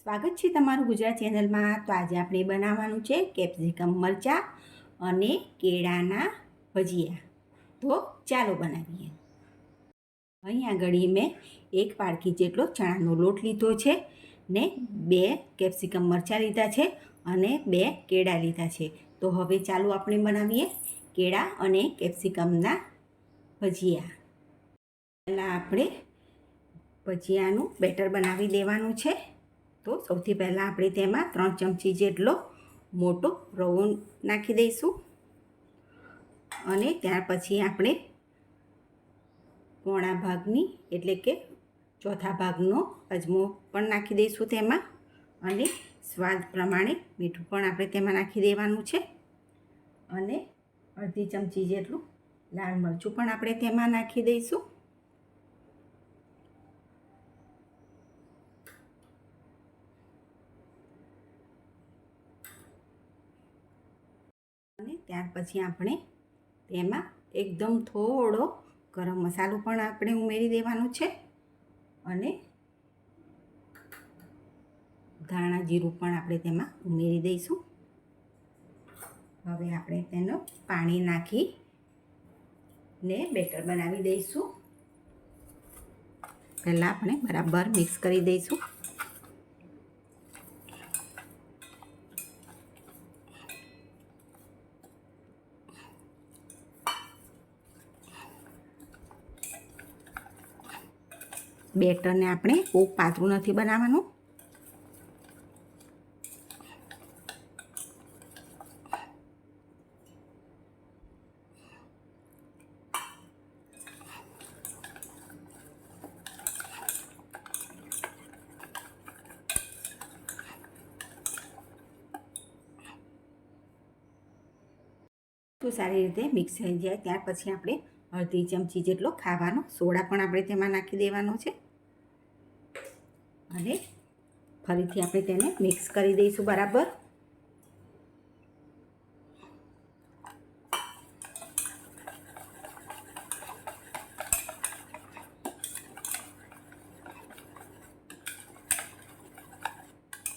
સ્વાગત છે તમારું ગુજરાત ચેનલમાં। તો આજે આપણે બનાવવાનું છે કેપ્સિકમ મરચાં અને કેળાના ભજીયા। તો ચાલો બનાવીએ। અહીં આગળ મેં એક વાડકી જેટલો ચણાનો લોટ લીધો છે ને 2 કેપ્સિકમ મરચાં લીધા છે અને 2 કેળા લીધા છે। તો હવે ચાલો આપણે બનાવીએ કેળા અને કેપ્સિકમના ભજીયા। પહેલાં આપણે ભજીયાનું બેટર બનાવી દેવાનું છે। તો સૌથી પહેલાં આપણે તેમાં 3 ચમચી જેટલો મોટો રવો નાખી દઈશું અને ત્યાર પછી આપણે પોણા ભાગની એટલે કે ચોથા ભાગનો અજમો પણ નાખી દઈશું તેમાં અને સ્વાદ પ્રમાણે મીઠું પણ આપણે તેમાં નાખી દેવાનું છે અને અડધી ચમચી જેટલું લાલ મરચું પણ આપણે તેમાં નાખી દઈશું। અને ત્યાર પછી આપણે તેમાં એકદમ થોડો ગરમ મસાલો પણ આપણે ઉમેરી દેવાનો છે અને ધાણા જીરું પણ આપણે તેમાં ઉમેરી દઈશું। હવે આપણે તેનો પાણી નાખીને બેટર બનાવી દઈશું। પહેલાં આપણે બરાબર મિક્સ કરી દઈશું। બેટરને આપણે બહુ પાતળું નથી બનાવવાનું। તો સારી રીતે મિક્સ થઈ જાય ત્યાર પછી આપણે અડધી ચમચી જેટલો ખાવાનો સોડા પણ આપણે તેમાં નાખી દેવાનો છે અને ફરીથી આપણે તેને મિક્સ કરી દઈશું બરાબર।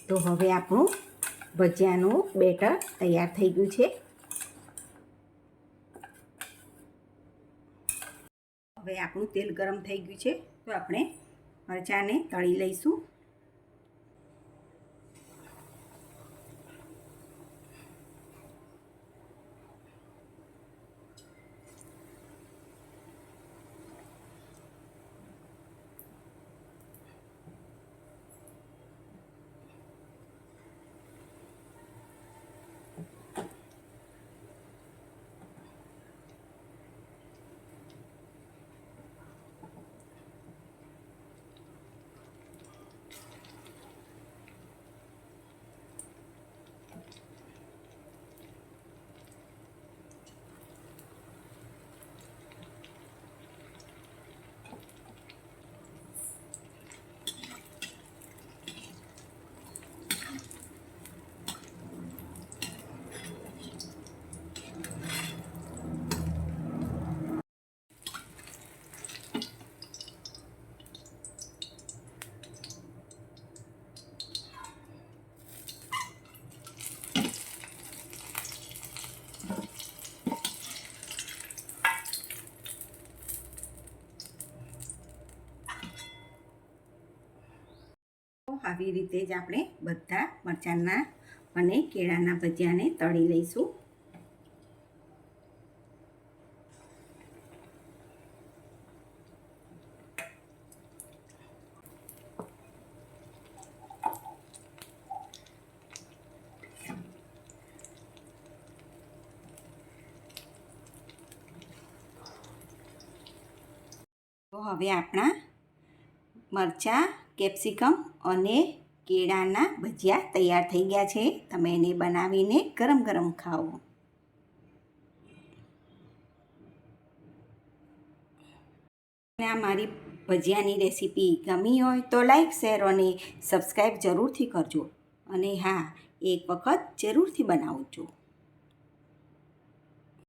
તો હવે આપણું ભજીયાનું બેટર તૈયાર થઈ ગયું છે। હવે આપણું તેલ ગરમ થઈ ગયું છે તો આપણે મરચાંને તળી લઈશું। આવી રીતે જ આપણે બધા મરચાંના અને કેળાના ભજીયાને તળી લઈશું। તો હવે આપણા મરચાં કેપ્સિકમ અને કેળાના ભજીયા તૈયાર થઈ ગયા છે। તમે એને બનાવીને ગરમ ગરમ ખાઓ। અને આ મારી ભજીયાની રેસીપી ગમી હોય તો લાઈક શેર અને સબસ્ક્રાઈબ જરૂરથી કરજો અને હા એક વખત જરૂરથી બનાવજો।